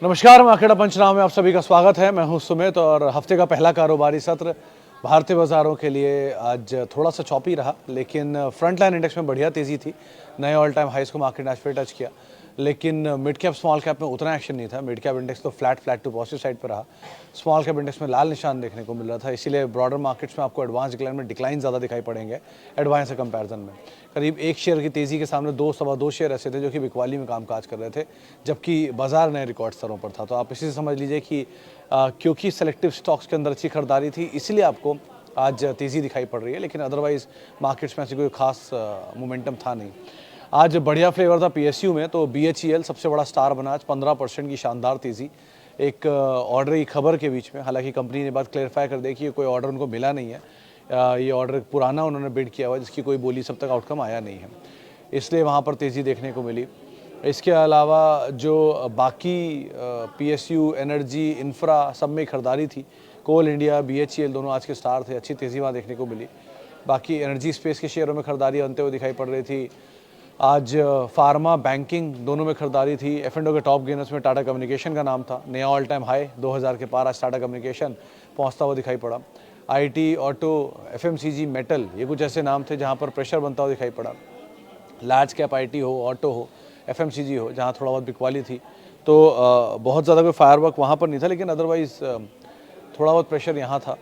नमस्कार, मार्केट पंचनामे में आप सभी का स्वागत है। मैं हूं सुमित और हफ्ते का पहला कारोबारी सत्र भारतीय बाजारों के लिए आज थोड़ा सा चॉपी रहा, लेकिन फ्रंट लाइन इंडेक्स में बढ़िया तेज़ी थी। नए ऑल टाइम हाइस को मार्केट ने आज फिर टच किया, लेकिन मिड कैप स्मॉल कैप में उतना एक्शन नहीं था। मिड कैप इंडेक्स तो फ्लैट टू पॉजिटिव साइड पर रहा। स्मॉल कैप इंडेक्स में लाल निशान देखने को मिल रहा था, इसीलिए ब्रॉडर मार्केट्स में आपको एडवांस डिक्लाइन में डिक्लाइन ज़्यादा दिखाई पड़ेंगे एडवांस से कंपैरिजन में। करीब एक शेयर की तेज़ी के सामने सवा दो शेयर ऐसे थे जो कि बिकवाली में कामकाज कर रहे थे, जबकि बाजार नए रिकॉर्ड स्तरों पर था। तो आप इसी से समझ लीजिए कि क्योंकि सेलेक्टिव स्टॉक्स के अंदर अच्छी खरीदारी थी, इसलिए आपको आज तेज़ी दिखाई पड़ रही है, लेकिन अदरवाइज मार्केट्स में ऐसी कोई खास मोमेंटम था नहीं। आज बढ़िया फ्लेवर था पीएसयू में, तो BHEL सबसे बड़ा स्टार बना आज 15% की शानदार तेज़ी एक ऑर्डर की खबर के बीच में। हालांकि कंपनी ने बात क्लेरिफाई कर दी कि कोई ऑर्डर उनको मिला नहीं है, ये ऑर्डर पुराना उन्होंने बिड किया हुआ, जिसकी कोई बोली सब तक आउटकम आया नहीं है, इसलिए वहाँ पर तेज़ी देखने को मिली। इसके अलावा जो बाकी PSU, एनर्जी, इंफ्रा सब में खरीदारी थी। कोल इंडिया, BHEL दोनों आज के स्टार थे, अच्छी तेज़ी वहाँ देखने को मिली। बाकी एनर्जी स्पेस के शेयरों में खरीदारी बनते हुए दिखाई पड़ रही थी। आज फार्मा, बैंकिंग दोनों में खरीदारी थी। F&O के टॉप गेनर्स में टाटा कम्युनिकेशन का नाम था, नया ऑल टाइम हाई 2000 के पार आज टाटा कम्युनिकेशन पहुंचता हुआ दिखाई पड़ा। IT, ऑटो, FMCG, मेटल, ये कुछ ऐसे नाम थे जहां पर प्रेशर बनता हुआ दिखाई पड़ा। लार्ज कैप IT हो, ऑटो हो, FMCG हो, जहां थोड़ा बहुत बिकवाली थी, तो बहुत ज़्यादा कोई फायरवर्क वहाँ पर नहीं था, लेकिन अदरवाइज़ थोड़ा बहुत प्रेशर यहाँ था।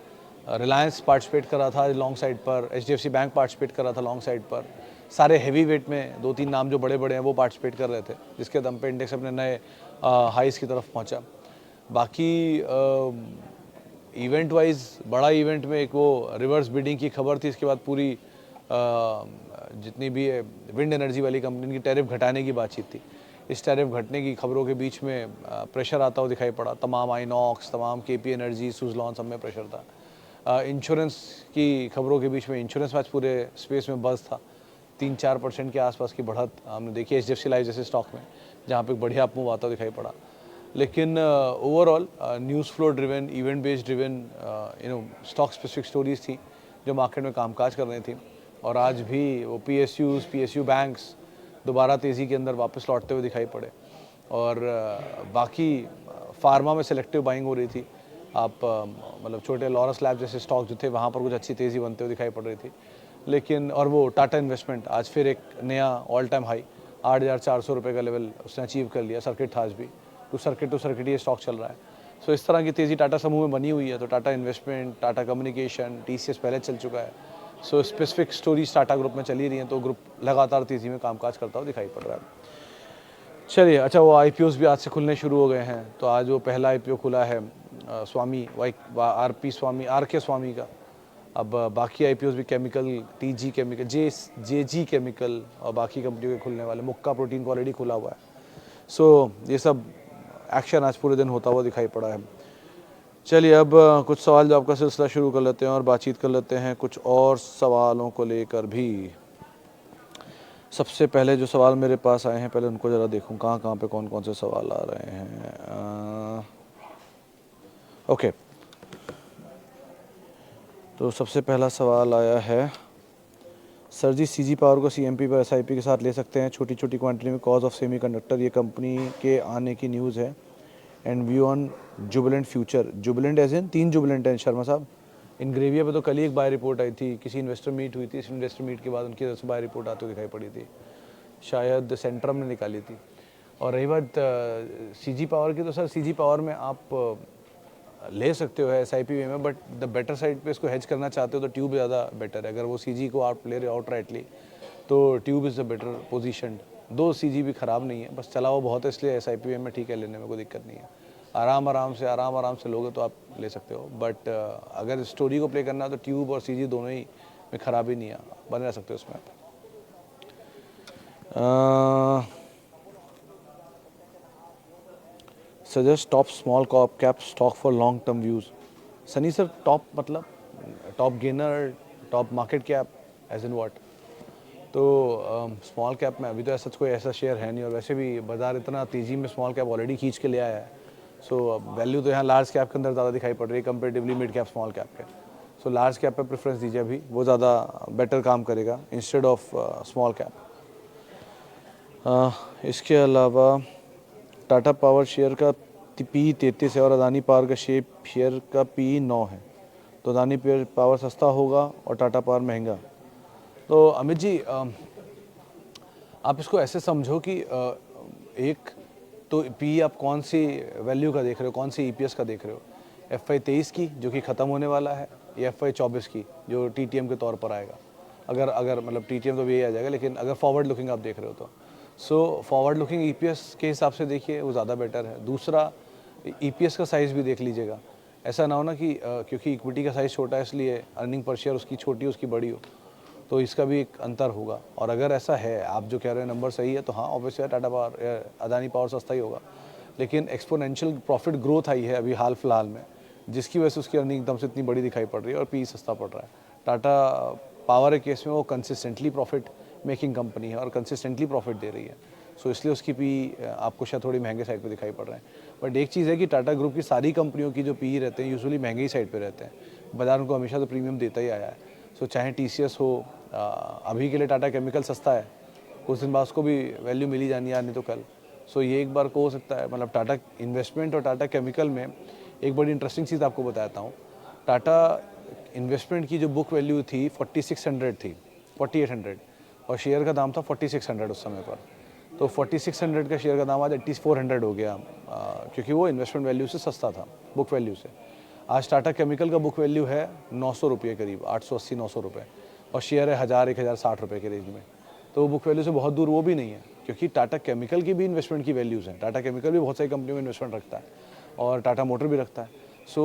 रिलायंस पार्टिसिपेट कर रहा था लॉन्ग साइड पर, HDFC बैंक पार्टिसिपेट कर रहा था लॉन्ग साइड पर। सारे हैवी वेट में 2-3 नाम जो बड़े बड़े हैं वो पार्टिसिपेट कर रहे थे, जिसके दम पे इंडेक्स अपने नए हाइस की तरफ पहुंचा। बाकी इवेंट वाइज बड़ा इवेंट में एक वो रिवर्स बिडिंग की खबर थी, इसके बाद पूरी जितनी भी विंड एनर्जी वाली कंपनी की टैरिफ घटाने की बातचीत थी। इस टैरिफ घटने की खबरों के बीच में प्रेशर आता हुआ दिखाई पड़ा। तमाम आइनॉक्स, तमाम KP एनर्जी, सुजलॉन सब में प्रेशर था। इंश्योरेंस की खबरों के बीच में इंश्योरेंस आज पूरे स्पेस में बज़ था। 3-4% के आसपास की बढ़त हमने देखी HDFC लाइफ जैसे स्टॉक में, जहाँ पे बढ़िया अपमूव आता दिखाई पड़ा। लेकिन overall news flow driven, event based driven stock specific stories थी जो मार्केट में कामकाज कर रही थी। और आज भी वो PSU बैंक्स दोबारा तेज़ी के अंदर वापस लौटते हुए दिखाई पड़े। और बाकी फार्मा में सेलेक्टिव बाइंग हो रही थी। आप मतलब छोटे लॉरस लैब जैसे स्टॉक जो थे वहाँ पर कुछ अच्छी तेज़ी बनते हुए दिखाई पड़ रही थी। लेकिन और वो टाटा इन्वेस्टमेंट आज फिर एक नया ऑल टाइम हाई 8,400 रुपये का लेवल उसने अचीव कर लिया। सर्किट था आज भी, तो सर्किट ये स्टॉक चल रहा है। सो इस तरह की तेज़ी टाटा समूह में बनी हुई है। तो Tata investment, Tata communication, TCS पहले चल चुका है। So specific stories Tata group में चली रही हैं, तो ग्रुप लगातार तेज़ी में कामकाज करता हुआ दिखाई पड़ रहा है। चलिए, अच्छा वो IPOs भी आज से खुलने शुरू हो गए हैं। तो आज वो पहला IPO खुला है स्वामी RK स्वामी का। अब बाकी IPOs भी chemical, TG chemical, JG chemical और बाकी कंपनियों के खुलने वाले। मुक्का प्रोटीन को ऑलरेडी खुला हुआ है। सो ये सब एक्शन आज पूरे दिन होता हुआ दिखाई पड़ा है। चलिए, अब कुछ सवाल जवाब का सिलसिला शुरू कर लेते हैं और बातचीत कर लेते हैं कुछ और सवालों को लेकर भी। सबसे पहले जो सवाल मेरे पास आए हैं, पहले उनको ज़रा देखूं कहाँ पे कौन से सवाल आ रहे हैं। ओके, तो सबसे पहला सवाल आया है, सर जी CG पावर को CMP पर SIP के साथ ले सकते हैं छोटी क्वांटिटी में कॉज ऑफ सेमीकंडक्टर, ये कंपनी के आने की न्यूज़ है। And view on Jubilant future. Jubilant as in 3 Jubilant हैं शर्मा साहब। इनग्रेविया पे तो कल ही एक बाय रिपोर्ट आई थी, किसी इन्वेस्टर मीट हुई थी, इस इन्वेस्टर मीट के बाद उनकी तरफ से बाय रिपोर्ट आती हुई दिखाई पड़ी थी, शायद सेंट्रम ने निकाली थी। और रही बात CG पावर की, तो सर CG पावर में आप ले सकते हो SIP में, बट द बेटर साइड पे इसको हेज करना चाहते हो तो ट्यूब ज़्यादा बेटर है। अगर वो CG को आप ले रहे हो आउटराइटली तो tube is the better position. दो CG भी ख़राब नहीं है, बस चला हुआ बहुत है, इसलिए SIP में ठीक है, लेने में कोई दिक्कत नहीं है। आराम से लोगे तो आप ले सकते हो। बट अगर स्टोरी को प्ले करना है तो ट्यूब और CG दोनों ही में ख़राबी नहीं है, बने रह सकते हो उसमें। Suggest top small cap stock for long term views. Sunny sir, top मतलब top gainer, top market cap, as in what? तो स्मॉल कैप में अभी तो ऐसा कोई ऐसा शेयर है नहीं, और वैसे भी बाजार इतना तेज़ी में स्मॉल कैप ऑलरेडी खींच के ले आया है। सो वैल्यू तो यहाँ लार्ज कैप के अंदर ज़्यादा दिखाई पड़ रही है comparatively mid cap small cap के। सो लार्ज कैप पे प्रेफरेंस दीजिए अभी, वो ज़्यादा बेटर काम करेगा इंस्टेड ऑफ स्मॉल कैप। इसके अलावा टाटा पावर शेयर का पी 33 है और अदानी पावर का शेयर का पी 9 है, तो अदानी पावर सस्ता होगा और टाटा पावर महंगा। तो अमित जी आप इसको ऐसे समझो कि एक तो पी आप कौन सी वैल्यू का देख रहे हो, कौन सी ईपीएस का देख रहे हो, FY 23 की जो कि ख़त्म होने वाला है, या FY 24 की जो TTM के तौर पर आएगा। अगर मतलब TTM तो भी यही आ जाएगा, लेकिन अगर फॉरवर्ड लुकिंग आप देख रहे हो तो सो फॉरवर्ड लुकिंग ईपीएस के हिसाब से देखिए वो ज़्यादा बेटर है। दूसरा ईपीएस का साइज़ भी देख लीजिएगा, ऐसा ना हो ना कि क्योंकि इक्विटी का साइज़ छोटा है इसलिए अर्निंग पर शेयर उसकी छोटी उसकी बड़ी हो, तो इसका भी एक अंतर होगा। और अगर ऐसा है, आप जो कह रहे हैं नंबर सही है, तो हाँ obviously Tata power Adani power सस्ता ही होगा, लेकिन एक्सपोनेंशियल प्रॉफिट ग्रोथ आई है अभी हाल फिलहाल में, जिसकी वजह से उसकी अर्निंग एकदम से इतनी बड़ी दिखाई पड़ रही है और पी सस्ता पड़ रहा है। टाटा पावर के केस में वो कंसिस्टेंटली प्रॉफिट मेकिंग कंपनी है और कंसिस्टेंटली प्रॉफिट दे रही है, सो इसलिए उसकी पी आपको शायद थोड़ी महंगे साइड पे दिखाई पड़ रहे हैं। बट एक चीज़ है कि टाटा ग्रुप की सारी कंपनियों की जो पी रहते हैं यूजुअली महंगी साइड पे रहते हैं, बाजार उनको हमेशा तो प्रीमियम देता ही आया है। सो चाहे TCS हो, अभी के लिए टाटा केमिकल सस्ता है, कुछ दिन बाद उसको भी वैल्यू मिली जानी है, नहीं तो कल। सो ये एक बार को हो सकता है, मतलब टाटा इन्वेस्टमेंट और टाटा केमिकल में एक बड़ी इंटरेस्टिंग चीज़ आपको बताता हूँ। टाटा इन्वेस्टमेंट की जो बुक वैल्यू थी 4600 थी, 4800, और शेयर का दाम था 4600 उस समय पर। तो 4600 का शेयर का दाम आज 8400 हो गया, क्योंकि वो इन्वेस्टमेंट वैल्यू से सस्ता था, बुक वैल्यू से। आज टाटा केमिकल का बुक वैल्यू है 900 रुपये करीब, 880-900 रुपये, और शेयर है 1000-1060 रुपये के रेंज में। तो बुक वैल्यू से बहुत दूर वो भी नहीं है, क्योंकि टाटा केमिकल की भी इन्वेस्टमेंट की वैल्यूज़ हैं। टाटा केमिकल भी बहुत सारी कंपनियों में इन्वेस्टमेंट रखता है और टाटा मोटर भी रखता है। सो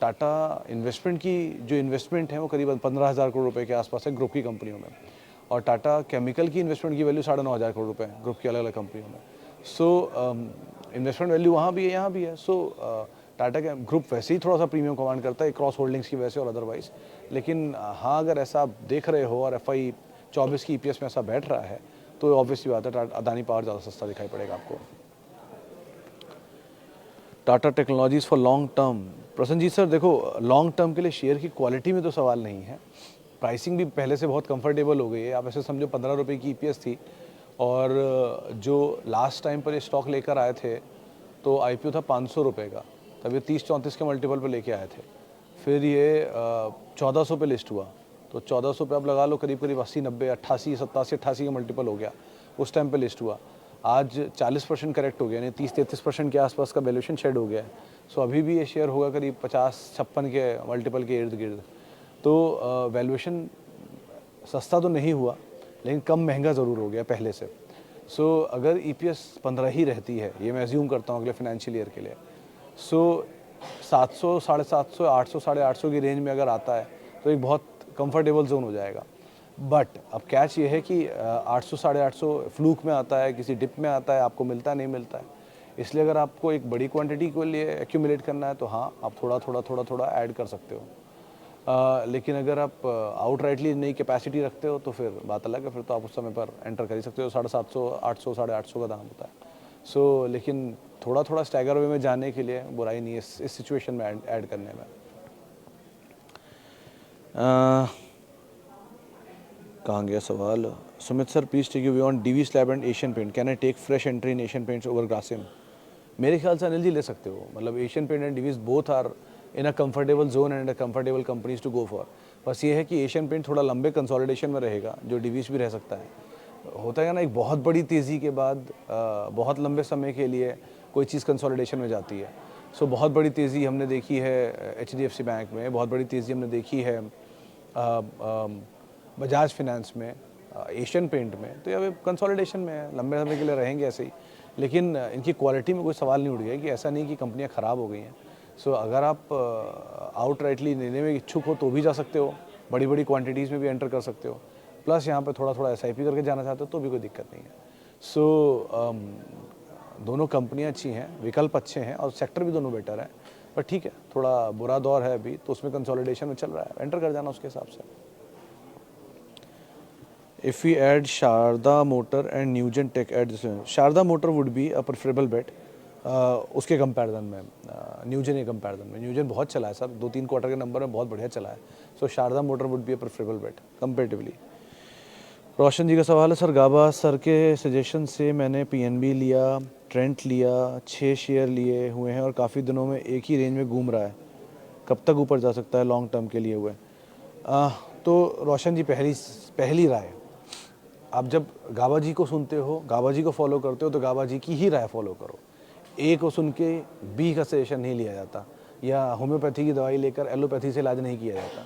टाटा इन्वेस्टमेंट की जो इन्वेस्टमेंट है वो करीबन 15,000 करोड़ रुपए के आसपास है ग्रुप की कंपनियों में, और टाटा केमिकल की इन्वेस्टमेंट की वैल्यू 9,500 करोड़ रुपए है ग्रुप की अलग अलग कंपनियों में। सो इन्वेस्टमेंट वैल्यू वहाँ भी है, यहाँ भी है। सो टाटा का ग्रुप वैसे ही थोड़ा सा प्रीमियम कमांड करता है क्रॉस होल्डिंग्स की वजह से और अदरवाइज, लेकिन हाँ अगर ऐसा आप देख रहे हो और FY 24 की EPS में ऐसा बैठ रहा है, तो ऑब्वियसली बात है अदानी पावर ज़्यादा सस्ता दिखाई पड़ेगा आपको। Tata technologies for long term, Prasannajit sir देखो, लॉन्ग टर्म के लिए शेयर की क्वालिटी में तो सवाल नहीं है, प्राइसिंग भी पहले से बहुत कंफर्टेबल हो गई है। आप ऐसे समझो 15 रुपये की EPS थी, और जो लास्ट टाइम पर ये स्टॉक लेकर आए थे तो IPO था 500 रुपये का, तब ये 30-34 के मल्टीपल पे लेके आए थे। फिर ये 1400 पे लिस्ट हुआ, तो 1400 पे आप लगा लो करीब करीब 80-90, 88, 87-88 का मल्टीपल हो गया, उस टाइम पे लिस्ट हुआ। आज 40% करेक्ट हो गया, यानी 30-33% के आसपास का वैल्यूएशन शेड हो गया है। सो अभी भी ये शेयर होगा करीब 50-56 के मल्टीपल के इर्द गिर्द। तो वैल्यूएशन सस्ता तो नहीं हुआ, लेकिन कम महंगा ज़रूर हो गया पहले से। सो अगर EPS 15 ही रहती है, ये मैं एज्यूम करता हूँ अगले फाइनेंशियल ईयर के लिए, सो 700, 750, 800, 850 की रेंज में अगर आता है तो एक बहुत कंफर्टेबल जोन हो जाएगा। बट अब कैच ये है कि 800, 850 फ्लूक में आता है, किसी डिप में आता है, आपको मिलता है नहीं मिलता है। इसलिए अगर आपको एक बड़ी क्वांटिटी के लिए एक्यूमुलेट करना है तो हाँ आप थोड़ा ऐड कर सकते हो। लेकिन अगर आप आउटराइटली नई कैपेसिटी रखते हो तो फिर बात अलग है, फिर तो आप उस समय पर एंटर कर ही सकते हो। 750, 800, 850 का दाम होता है। सो लेकिन थोड़ा स्टैगर वे में जाने के लिए बुराई नहीं है इस सिचुएशन में ऐड करने में। कहाँ गया सवाल? Sumit sir please take you beyond DV slab and Asian paint, can I take fresh entry in Asian Paints over Grasim? मेरे ख्याल से अनिल जी ले सकते हो, मतलब Asian paint and DVs both are in a comfortable zone and a comfortable companies to go for. बस ये है कि एशियन पेंट थोड़ा लंबे कंसोलिडेशन में रहेगा, जो DVs भी रह सकता है। होता है ना, एक बहुत बड़ी तेज़ी के बाद बहुत लंबे समय के लिए कोई चीज़ कंसोलिडेशन में जाती है। सो बहुत बड़ी तेज़ी हमने देखी है HDFC बैंक में, बहुत बड़ी तेज़ी हमने देखी है बजाज फिनेंस में, एशियन पेंट में। तो ये कंसोलिडेशन में है, लंबे समय के लिए रहेंगे ऐसे ही। लेकिन इनकी क्वालिटी में कोई सवाल नहीं उठ गया कि ऐसा नहीं कि कंपनियां ख़राब हो गई हैं। सो अगर आप आउटराइटली लेने में इच्छुक हो तो भी जा सकते हो, बड़ी बड़ी क्वांटिटीज़ में भी एंटर कर सकते हो, प्लस यहाँ पे थोड़ा SIP करके जाना चाहते हो तो भी कोई दिक्कत नहीं है। सो दोनों कंपनियाँ अच्छी हैं, विकल्प अच्छे हैं और सेक्टर भी दोनों बेटर है। पर ठीक है, थोड़ा बुरा दौर है अभी, तो उसमें कंसोलिडेशन में चल रहा है, एंटर कर जाना उसके हिसाब से। If we add Sharda Motor and Newgen Tech at this time, Sharda Motor would be a preferable bet उसके कंपैरिजन में, न्यूजन के कंपैरिजन में। न्यूजन बहुत चला है सर, 2-3 क्वार्टर के नंबर में बहुत बढ़िया चला है। So Sharda Motor would be a preferable bet comparatively. Roshan ji का सवाल है, सर गाबा सर के सजेशन से मैंने पीएनबी लिया, ट्रेंट लिया, 6 शेयर लिए हुए हैं और काफ़ी दिनों में एक ही रेंज में घूम रहा है, कब तक ऊपर जा सकता है लॉन्ग टर्म के लिए हुए? तो रोशन जी, पहली राय, आप जब गाबा जी को सुनते हो, गाबा जी को फॉलो करते हो, तो गाबा जी की ही राय फॉलो करो। ए को सुन के बी का सजेशन नहीं लिया जाता, या होम्योपैथी की दवाई लेकर एलोपैथी से इलाज नहीं किया जाता।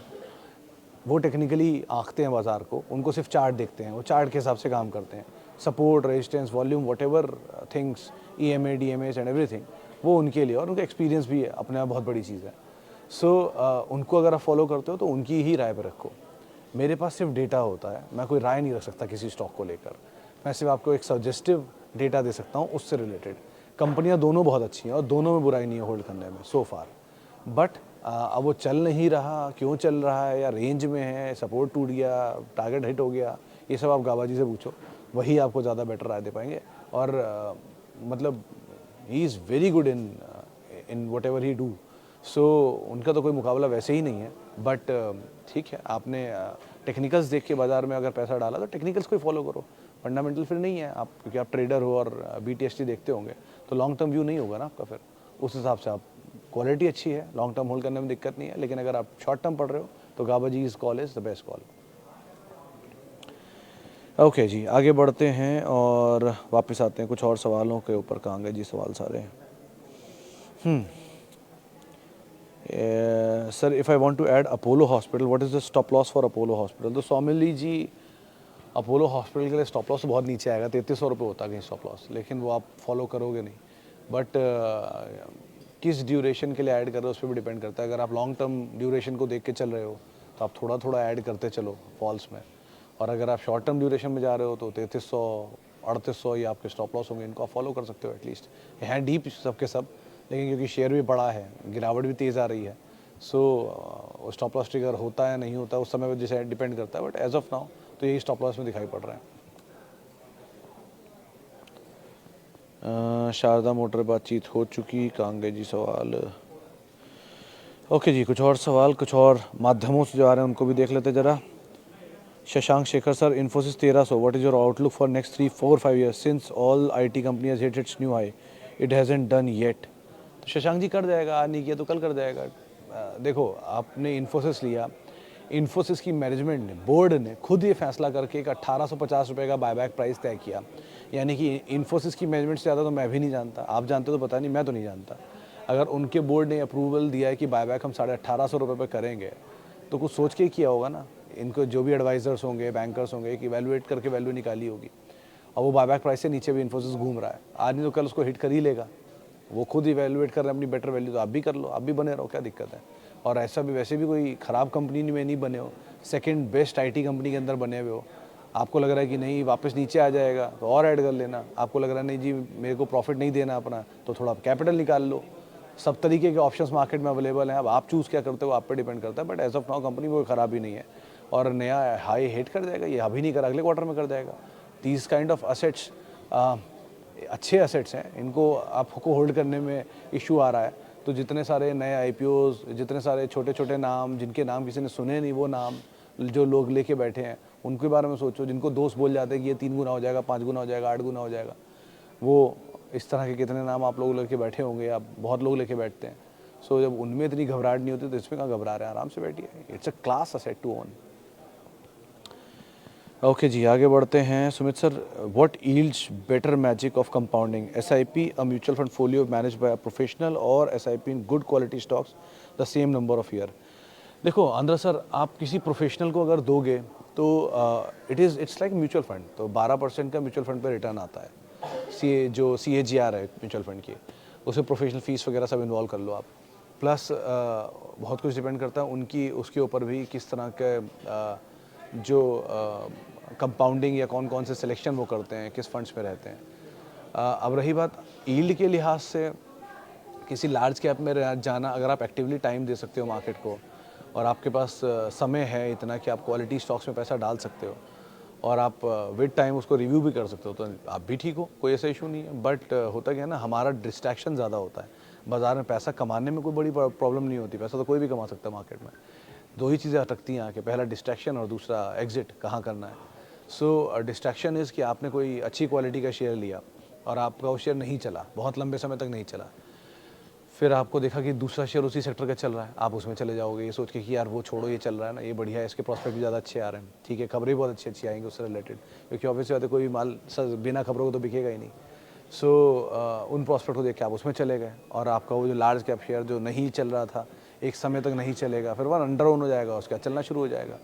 वो टेक्निकली आंकते हैं बाज़ार को, उनको सिर्फ चार्ट देखते हैं, वो चार्ट के हिसाब से काम करते हैं। Support, resistance, volume, what ever things, EMA, DMAs and everything, वो उनके लिए, और उनका एक्सपीरियंस भी है, अपने आप बहुत बड़ी चीज़ है। सो उनको अगर आप फॉलो करते हो तो उनकी ही राय पर रखो। मेरे पास सिर्फ डेटा होता है, मैं कोई राय नहीं रख सकता किसी स्टॉक को लेकर। मैं सिर्फ आपको एक सजेस्टिव डेटा दे सकता हूँ उससे रिलेटेड। कंपनियाँ दोनों बहुत अच्छी हैं और दोनों में बुराई नहीं है होल्ड करने में सो फार, बट अब वो चल नहीं रहा, क्यों चल रहा है, या रेंज में है, सपोर्ट टूट गया, टारगेट हिट हो गया, ये सब आप गाबा जी से पूछो, वही आपको ज़्यादा बेटर राय दे पाएंगे। और मतलब he is very good in whatever he do. So उनका तो कोई मुकाबला वैसे ही नहीं है, बट ठीक है, आपने टेक्निकल्स देख के बाज़ार में अगर पैसा डाला तो टेक्निकल्स को ही फॉलो करो, फंडामेंटल फिर नहीं है आप, क्योंकि आप ट्रेडर हो और BTST देखते होंगे, तो लॉन्ग टर्म व्यू नहीं होगा ना आपका। फिर उस हिसाब से आप, क्वालिटी अच्छी है, लॉन्ग टर्म होल्ड करने में दिक्कत नहीं है, लेकिन अगर आप शॉर्ट टर्म पढ़ रहे हो तो Gaba ji is call is the best call. Okay जी, आगे बढ़ते हैं और वापस आते हैं कुछ और सवालों के ऊपर। कहाँ गए जी सवाल सारे? Sir, if I want to add Apollo hospital, what is the stop loss for Apollo hospital? तो सौमिली जी, अपोलो हॉस्पिटल के लिए स्टॉप लॉस तो बहुत नीचे आएगा, 3300 रुपये होता है कहीं स्टॉप लॉस, लेकिन वो आप फॉलो करोगे नहीं। बट किस ड्यूरेशन के लिए ऐड कर रहे हो उस पर भी डिपेंड करता है। अगर आप लॉन्ग टर्म ड्यूरेशन को देख के चल रहे हो तो आप थोड़ा थोड़ा ऐड करते चलो फॉल्स में, और अगर आप शॉर्ट टर्म ड्यूरेशन में जा रहे हो तो 3300, 3800 ये आपके स्टॉप लॉस होंगे, इनको आप फॉलो कर सकते हो एटलीस्ट। हैं डीप सबके सब, लेकिन क्योंकि शेयर भी बड़ा है, गिरावट भी तेज़ आ रही है, सो स्टॉप लॉस ट्रिगर होता है नहीं होता उस समय पर जैसे डिपेंड करता है, बट एज ऑफ नाउ तो यही स्टॉप लॉस में दिखाई पड़ रहा है। शारदा मोटर बातचीत हो चुकी, कांगे जी सवाल। ओके जी, कुछ और सवाल कुछ और माध्यमों से जो आ रहे हैं उनको भी देख लेते ज़रा। Shashank Shekhar sir, Infosys 1300, what is your outlook for next 3-4-5 years since all IT companies hit it's new high, it hasn't done yet? तो शशांक जी कर जाएगा, आज नहीं किया तो कल कर जाएगा। देखो, आपने इन्फोसिस लिया, इन्फोसिस की मैनेजमेंट ने, बोर्ड ने खुद ये फैसला करके एक 1850 रुपये का बायबैक प्राइस तय किया। यानी कि इन्फोसिस की मैनेजमेंट से ज़्यादा तो मैं भी नहीं जानता, आप जानते हो तो पता नहीं, मैं तो नहीं जानता। अगर उनके बोर्ड ने अप्रूवल दिया है कि बायबैक हम 1850 रुपये पे करेंगे, तो कुछ सोच के ही किया होगा ना। इनको जो भी एडवाइजर्स होंगे, बैंकर्स होंगे, कि इवैल्यूएट करके वैल्यू निकाली होगी। और वो बायबैक प्राइस से नीचे भी इन्फोसिस घूम रहा है, आज नहीं तो कल उसको हिट कर ही लेगा। वो खुद इवैल्यूएट कर रहे हैं अपनी बेटर वैल्यू, तो आप भी कर लो, आप भी बने रहो, क्या दिक्कत है। और ऐसा भी वैसे भी कोई ख़राब कंपनी में नहीं बने हो, सेकंड बेस्ट IT कंपनी के अंदर बने हुए हो। आपको लग रहा है कि नहीं वापस नीचे आ जाएगा तो और ऐड कर लेना, आपको लग रहा है नहीं जी मेरे को प्रॉफिट नहीं देना अपना, तो थोड़ा कैपिटल निकाल लो। सब तरीके के ऑप्शंस मार्केट में अवेलेबल हैं, अब आप चूज़ क्या करते हो आप पे डिपेंड करता है, but as of now company कोई ख़राब ही नहीं है और नया हाई हिट कर जाएगा। ये अभी नहीं कर, अगले क्वार्टर में कर जाएगा। दीज काइंड ऑफ असेट्स अच्छे असेट्स हैं, इनको आपको होल्ड करने में इशू आ रहा है। तो जितने सारे नए IPOs, जितने सारे छोटे छोटे नाम जिनके नाम किसी ने सुने नहीं, वो नाम जो लोग लेके बैठे हैं उनके बारे में सोचो। जिनको दोस्त बोल जाते हैं कि ये 3 गुना हो जाएगा, 5 गुना हो जाएगा, 8 गुना हो जाएगा, वो इस तरह के कितने नाम आप लोग लेके बैठे होंगे, आप बहुत लोग लेके बैठते हैं। सो जब उनमें इतनी घबराहट नहीं होती तो इसमें कहाँ घबरा रहे हैं, आराम से बैठिए। It's a class asset to own. Okay जी, आगे बढ़ते हैं। Sumit sir, what yields better magic of compounding, SIP a mutual fund folio manage by a professional और SIP in good quality stocks the same number of year? देखो Andhra sir, आप किसी professional को अगर दोगे तो इट्स लाइक म्यूचुअल फंड, तो 12% का म्यूचुअल फंड पे रिटर्न आता है। जो CAGR है म्यूचुअल फंड की, उसमें प्रोफेशनल फीस वगैरह सब इन्वॉल्व कर लो आप, प्लस बहुत कुछ डिपेंड करता है उनकी उसके ऊपर भी किस तरह के जो कंपाउंडिंग या कौन कौन से सिलेक्शन वो करते हैं, किस फंड्स में रहते हैं। अब रही बात यील्ड के लिहाज से, किसी लार्ज कैप में जाना, अगर आप एक्टिवली टाइम दे सकते हो मार्केट को और आपके पास समय है इतना कि आप क्वालिटी स्टॉक्स में पैसा डाल सकते हो और आप विद टाइम उसको रिव्यू भी कर सकते हो, तो आप भी ठीक हो, कोई ऐसा इशू नहीं है। बट होता क्या है ना, हमारा डिस्ट्रैक्शन ज़्यादा होता है। बाज़ार में पैसा कमाने में कोई बड़ी प्रॉब्लम नहीं होती, पैसा तो कोई भी कमा सकता है मार्केट में। दो ही चीज़ें अटकती हैं आके, पहला डिस्ट्रैक्शन और दूसरा एग्जिट कहाँ करना है। सो डिस्ट्रैक्शन इज़ कि आपने कोई अच्छी क्वालिटी का शेयर लिया और आपका वो शेयर नहीं चला, बहुत लंबे समय तक नहीं चला, फिर आपको देखा कि दूसरा शेयर उसी सेक्टर का चल रहा है, आप उसमें चले जाओगे ये सोच के कि यार वो छोड़ो, ये चल रहा है ना, ये बढ़िया है, इसके प्रॉस्पेक्ट भी ज़्यादा अच्छे आ रहे हैं, ठीक है, खबरें बहुत अच्छी अच्छी आएंगी उससे रिलेटेड, क्योंकि ऑब्वियसली बात है कोई भी माल बिना खबरों को तो बिकेगा ही नहीं। सो उन प्रॉस्पेक्ट को देख के आप उसमें चले गए और आपका वो जो लार्ज कैप शेयर जो नहीं चल रहा था, एक समय तक नहीं चलेगा, फिर वह अंडर ओन हो जाएगा, उसके बाद चलना शुरू हो जाएगा,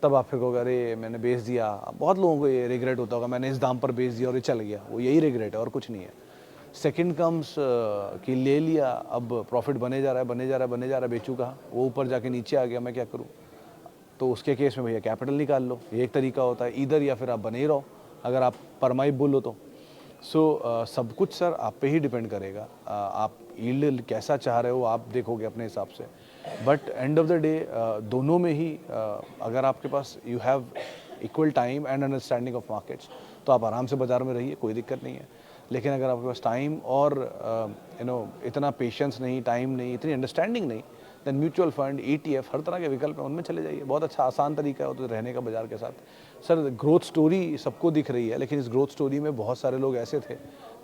तब आप फिर कहोगे अरे मैंने बेच दिया। बहुत लोगों को ये रिग्रेट होता होगा, मैंने इस दाम पर बेच दिया और ये चल गया, वो यही रिग्रेट है और कुछ नहीं है। सेकंड कम्स कि ले लिया, अब प्रॉफिट बने जा रहा है, बने जा रहा है, बने जा रहा है, बेचू कहाँ, वो ऊपर जाके नीचे आ गया, मैं क्या करूँ। तो उसके केस में भैया कैपिटल निकाल लो, ये एक तरीका होता है इधर, या फिर आप बने ही रहो अगर आप परमाई बुल हो तो। सो सब कुछ सर आप पे ही डिपेंड करेगा, आप यील्ड कैसा चाह रहे हो आप देखोगे अपने हिसाब से, but end of the day दोनों में ही अगर आपके पास you have equal time and understanding of markets तो आप आराम से बाज़ार में रहिए, कोई दिक्कत नहीं है। लेकिन अगर आपके पास टाइम और इतना पेशेंस नहीं, टाइम नहीं, इतनी अंडरस्टैंडिंग नहीं, देन म्यूचुअल फंड, ETF, हर तरह के विकल्प हैं, उनमें चले जाइए। बहुत अच्छा आसान तरीका है तो रहने का बाजार के साथ। सर ग्रोथ स्टोरी सबको दिख रही है, लेकिन इस ग्रोथ स्टोरी में बहुत सारे लोग ऐसे थे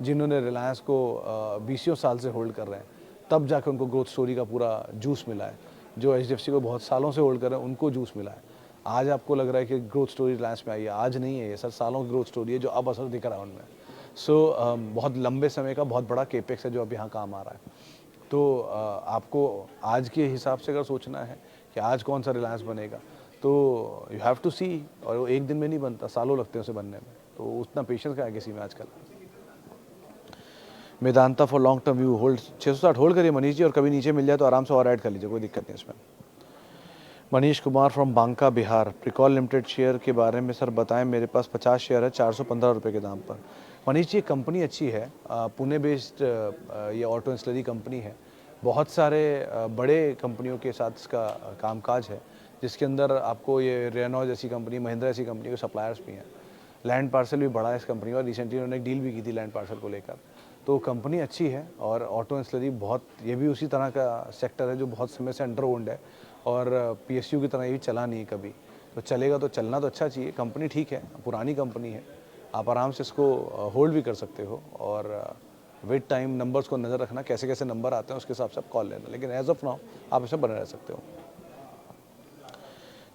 जिन्होंने रिलायंस को 20 साल से होल्ड कर रहे हैं, तब जाकर उनको ग्रोथ स्टोरी का पूरा जूस मिला है। जो HDFC को बहुत सालों से होल्ड कर रहे हैं उनको जूस मिला है। आज आपको लग रहा है कि ग्रोथ स्टोरी रिलायंस में आई है, आज नहीं है ये सर, सालों की ग्रोथ स्टोरी है जो अब असर दिख रहा है उनमें। सो बहुत लंबे समय का बहुत बड़ा केपेक्स है जो अब यहाँ काम आ रहा है। तो आपको आज के हिसाब से अगर सोचना है कि आज कौन सा रिलायंस बनेगा, तो यू हैव टू सी, और वो एक दिन में नहीं बनता, सालों लगते हैं उसे बनने में, तो उतना पेशेंस का है किसी में आजकल। Medanta for long term view hold 660 hold करिए मनीष जी, और कभी नीचे मिल जाए तो आराम से और ऐड कर लीजिए, कोई दिक्कत नहीं इसमें। Manish Kumar from Banka Bihar, Pricol limited share के बारे में सर बताएं, मेरे पास 50 शेयर है 415 रुपये के दाम पर। मनीष जी कंपनी अच्छी है, पुणे बेस्ड ये ऑटो इंसलरी कंपनी है, बहुत सारे बड़े कंपनियों के साथ इसका कामकाज है, जिसके अंदर आपको ये रेनो जैसी कंपनी, महिंद्रा जैसी कंपनी के सप्लायर्स भी हैं। लैंड पार्सल भी बड़ा है इस कंपनी का, रिसेंटली उन्होंने एक डील भी की थी लैंड पार्सल को लेकर। तो कंपनी अच्छी है और ऑटो इंसलरी बहुत, ये भी उसी तरह का सेक्टर है जो बहुत समय से अंडर ओन्ड है और PSU की तरह ये भी चला नहीं है कभी, तो चलेगा तो चलना तो अच्छा चाहिए। कंपनी ठीक है, पुरानी कंपनी है, आप आराम से इसको होल्ड भी कर सकते हो, और विद टाइम नंबर्स को नज़र रखना, कैसे कैसे नंबर आते हैं उसके हिसाब से आप कॉल लेना, लेकिन एज ऑफ नाउ आप इसे बने रह सकते हो।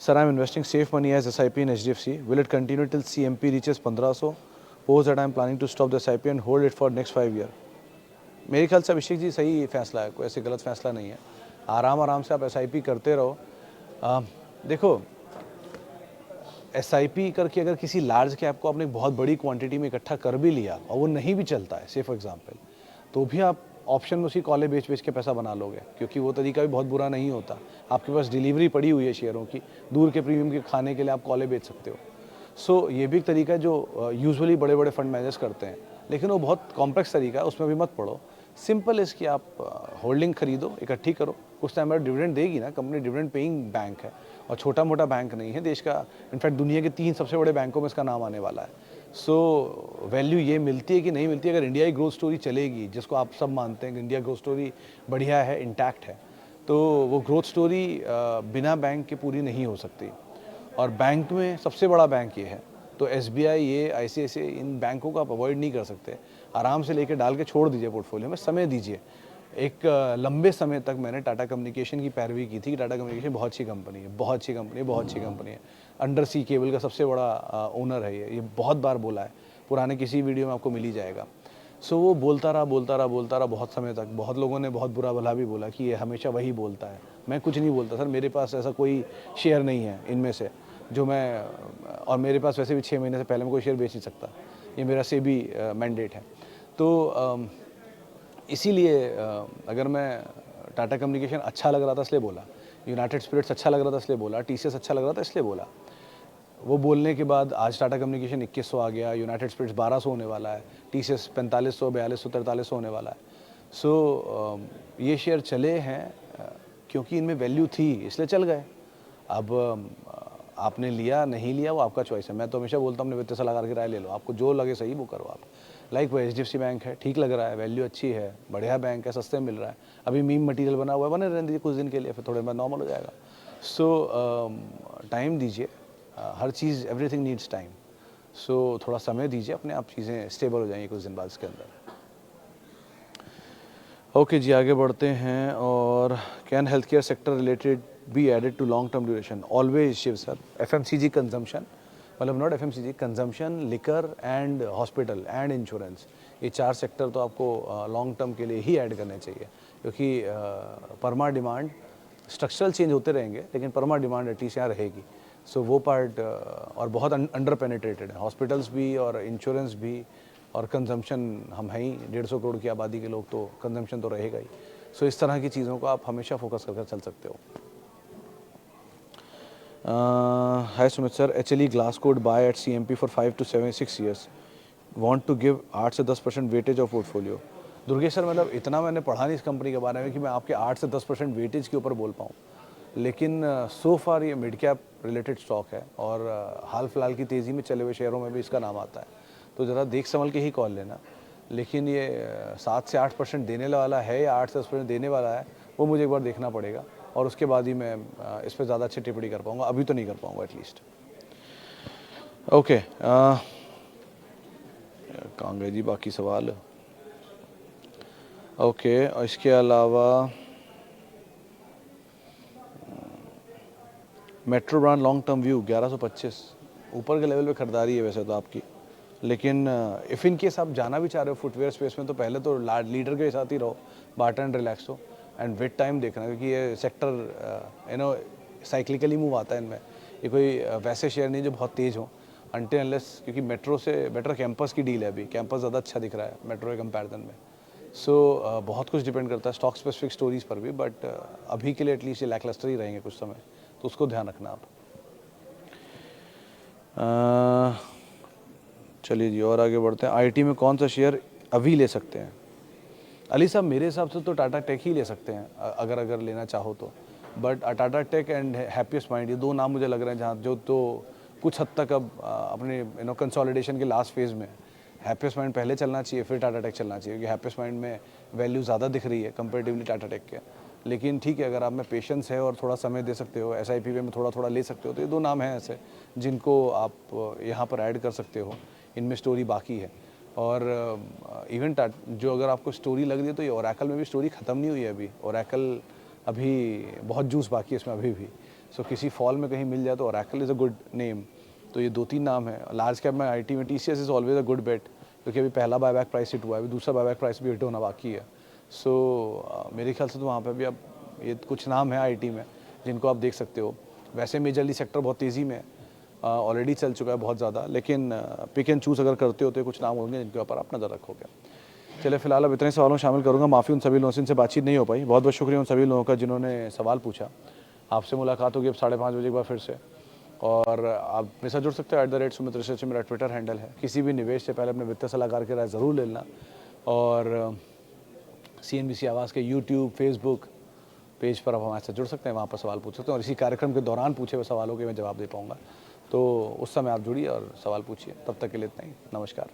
Sir I am investing safe money as SIP in HDFC, will it continue till CMP reaches 1500, post that I am planning to stop the SIP and hold it for next 5 year. मेरे ख्याल से अभिषेक जी सही फैसला है, कोई ऐसे गलत फैसला नहीं है, आराम से आप SIP करते रहो। देखो SIP करके अगर किसी लार्ज कैप को आपने बहुत बड़ी क्वांटिटी में इकट्ठा कर भी लिया और वो नहीं भी चलता है, से फॉर एग्जांपल, तो भी आप ऑप्शन में उसी कॉले बेच बेच के पैसा बना लोगे, क्योंकि वो तरीका भी बहुत बुरा नहीं होता। आपके पास डिलीवरी पड़ी हुई है शेयरों की, दूर के प्रीमियम के खाने के लिए आप कॉले बेच सकते हो। सो ये भी एक तरीका है जो यूजुअली बड़े बड़े फंड मैनेजर्स करते हैं, लेकिन वो बहुत कॉम्प्लेक्स तरीका है, उसमें भी मत पड़ो। सिंपल है कि आप होल्डिंग खरीदो, इकट्ठी करो, कुछ टाइम बाद डिविडेंड देगी ना, कंपनी डिविडेंड पेइंग बैंक है और छोटा मोटा बैंक नहीं है देश का, इनफैक्ट दुनिया के 3 सबसे बड़े बैंकों में इसका नाम आने वाला है। सो वैल्यू ये मिलती है कि नहीं मिलती है, अगर इंडिया की ग्रोथ स्टोरी चलेगी, जिसको आप सब मानते हैं कि इंडिया ग्रोथ स्टोरी बढ़िया है, इंटैक्ट है, तो वो ग्रोथ स्टोरी बिना बैंक के पूरी नहीं हो सकती। और बैंक में सबसे बड़ा बैंक ये है, तो SBI, ये ICICI, इन बैंकों को आप अवॉइड नहीं कर सकते। आराम से लेके डाल के छोड़ दीजिए पोर्टफोलियो में, समय दीजिए। एक लंबे समय तक मैंने टाटा कम्युनिकेशन की पैरवी की थी कि टाटा कम्युनिकेशन बहुत अच्छी कंपनी है, बहुत अच्छी कंपनी है, बहुत अच्छी कंपनी है, अंडर सी केबल का सबसे बड़ा ओनर है ये बहुत बार बोला है, पुराने किसी वीडियो में आपको मिल ही जाएगा। सो वो बोलता रहा बहुत समय तक, बहुत लोगों ने बहुत बुरा भला भी बोला कि ये हमेशा वही बोलता है। मैं कुछ नहीं बोलता सर, मेरे पास ऐसा कोई शेयर नहीं है इनमें से जो मैं, और मेरे पास वैसे भी 6 महीने से पहले मैं कोई शेयर बेच नहीं सकता, ये मेरा सेबी मैंडेट है। तो इसीलिए अगर मैं टाटा कम्युनिकेशन अच्छा लग रहा था इसलिए बोला, यूनाइटेड स्पिरिट्स अच्छा लग रहा था इसलिए बोला, TCS अच्छा लग रहा था इसलिए बोला, वो बोलने के बाद आज टाटा कम्युनिकेशन 2100 आ गया, यूनाइटेड स्पिरिट्स 1200 होने वाला है, TCS 4500, 4200, 4300 होने वाला है। सो ये शेयर चले हैं क्योंकि इनमें वैल्यू थी इसलिए चल गए। अब आपने लिया नहीं लिया वो आपका चॉइस है। मैं तो हमेशा बोलता हूँ अपने वित्तीय सलाहकार की राय ले लो, आपको जो लगे सही वो करो आप। लाइक वो HDFC बैंक है, ठीक लग रहा है, वैल्यू अच्छी है, बढ़िया बैंक है, सस्ते मिल रहा है, अभी मीम मटेरियल बना हुआ है, बने रहने दीजिए कुछ दिन के लिए, फिर थोड़े बाद नॉर्मल हो जाएगा। सो टाइम दीजिए, हर चीज़, एवरीथिंग नीड्स टाइम। सो थोड़ा समय दीजिए, अपने आप चीज़ें स्टेबल हो जाएंगी कुछ दिन बाद इसके अंदर। ओके जी, आगे बढ़ते हैं। और can health care sector related be added to long term duration? Always Shiv sir. FMCG consumption, मतलब not FMCG consumption, liquor and hospital and insurance, ये 4 सेक्टर तो आपको लॉन्ग टर्म के लिए ही ऐड करने चाहिए, क्योंकि परमा डिमांड स्ट्रक्चरल चेंज होते रहेंगे लेकिन परमा डिमांड एटलीस्ट यहाँ रहेगी। सो वो पार्ट और बहुत अंडर पेनिट्रेटेड है, हॉस्पिटल्स भी और इंश्योरेंस भी और कंजम्पशन। हम हैं ही 150 करोड़ की आबादी के लोग, तो कंजम्पशन तो रहेगा ही। सो इस तरह की चीज़ों को आप हमेशा फोकस करके चल सकते हो। Hi Sumit sir, HLE glass code by at CMP for 5 to 6 years, want to give 8 से 10% weightage of portfolio. Durgesh sir, मतलब इतना मैंने पढ़ा नहीं इस कंपनी के बारे में कि मैं आपके 8 से 10% वेटेज के ऊपर बोल पाऊँ, लेकिन सो फार ये मिड कैप रिलेटेड स्टॉक है और हाल फिलहाल की तेज़ी में चले हुए शेयरों में भी इसका नाम आता है, तो ज़रा देख संभल के ही कॉल लेना। लेकिन ये 7 से 8% देने वाला है या 8 से 10% देने वाला है, वो मुझे एक बार देखना पड़ेगा और उसके बाद ही मैं इस पर ज़्यादा अच्छी टिप्पणी कर पाऊँगा, अभी तो नहीं कर पाऊँगा एटलीस्ट। ओके, कहाँ गए जी बाकी सवाल। ओके, और इसके अलावा metro brand long term view 1125 ऊपर के लेवल पे खरीदारी है वैसे तो आपकी, लेकिन इफ़ इन केस आप जाना भी चाह रहे हो फुटवेयर स्पेस में, तो पहले तो लीडर के साथ ही रहो, Bata and Relaxo, and with time देखना, क्योंकि ये सेक्टर साइक्लिकली मूव आता है इनमें। ये कोई वैसे शेयर नहीं जो बहुत तेज़ हो अनटिल अनलेस, क्योंकि मेट्रो से बेटर कैंपस की डील है अभी, कैंपस ज़्यादा अच्छा दिख रहा है मेट्रो के कंपैरिजन में। सो बहुत कुछ डिपेंड करता है स्टॉक स्पेसिफिक स्टोरीज पर भी, बट अभी के लिए एटलीस्ट ये लैकलस्टर ही रहेंगे कुछ समय, तो उसको ध्यान रखना आप। चलिए जी, और आगे बढ़ते हैं। आईटी में कौन सा शेयर अभी ले सकते हैं? अली साहब, मेरे हिसाब से तो टाटा टेक ही ले सकते हैं अगर लेना चाहो तो, but Tata tech and happiest mind, ये 2 नाम मुझे लग रहे हैं जहाँ जो तो कुछ हद तक अब अपने कंसोलिडेशन के लास्ट फेज़ में। हैप्पीएस्ट माइंड पहले चलना चाहिए, फिर टाटा टेक चलना चाहिए, क्योंकि हैप्पीएस्ट माइंड में वैल्यू ज़्यादा दिख रही है कंपेरेटिवली टाटा टेक के। लेकिन ठीक है, अगर आप में पेशेंस है और थोड़ा समय दे सकते हो, SIP में थोड़ा थोड़ा ले सकते हो, तो ये 2 नाम हैं ऐसे जिनको आप यहाँ पर ऐड कर सकते हो। इनमें स्टोरी बाकी है। और इवन जो अगर आपको स्टोरी लग रही है, तो ये ओरेकल में भी स्टोरी ख़त्म नहीं हुई है अभी। ओरेकल अभी बहुत जूस बाकी है इसमें अभी भी। सो किसी फॉल में कहीं मिल जाए तो Oracle is a good name. तो ये 2-3 नाम है। लार्ज कैप में IT में TCS is always a good bet, क्योंकि अभी पहला बायबैक प्राइस हिट हुआ है, अभी दूसरा बायबैक प्राइस भी हिट होना बाकी है। सो मेरे ख्याल से तो वहाँ पर भी अब ये कुछ नाम है IT में जिनको आप देख सकते हो। वैसे मेजरली सेक्टर बहुत तेज़ी में ऑलरेडी चल चुका है बहुत ज़्यादा, लेकिन पिक एंड चूज़ अगर करते हो तो कुछ नाम होंगे जिनके ऊपर आप नज़र रखोगे। चलिए, फिलहाल अब इतने सवालों शामिल करूँगा, माफ़ी उन सभी लोगों से इनसे बातचीत नहीं हो पाई। बहुत बहुत शुक्रिया उन सभी लोगों का जिन्होंने सवाल पूछा। आपसे मुलाकात होगी अब 5:30 बजे एक बार फिर से, और आप मेरे साथ जुड़ सकते हो @सुमित रिसर्च, मेरा ट्विटर हैंडल है। किसी भी निवेश से पहले अपने वित्तीय सलाहकार की राय ज़रूर ले लेना, और CNBC आवाज़ के यूट्यूब, फेसबुक पेज पर आप हमारे साथ जुड़ सकते हैं, वहाँ पर सवाल पूछ सकते हैं, और इसी कार्यक्रम के दौरान पूछे हुए सवालों के मैं जवाब दे पाऊँगा। तो उस समय आप जुड़िए और सवाल पूछिए। तब तक के लिए इतना ही, नमस्कार।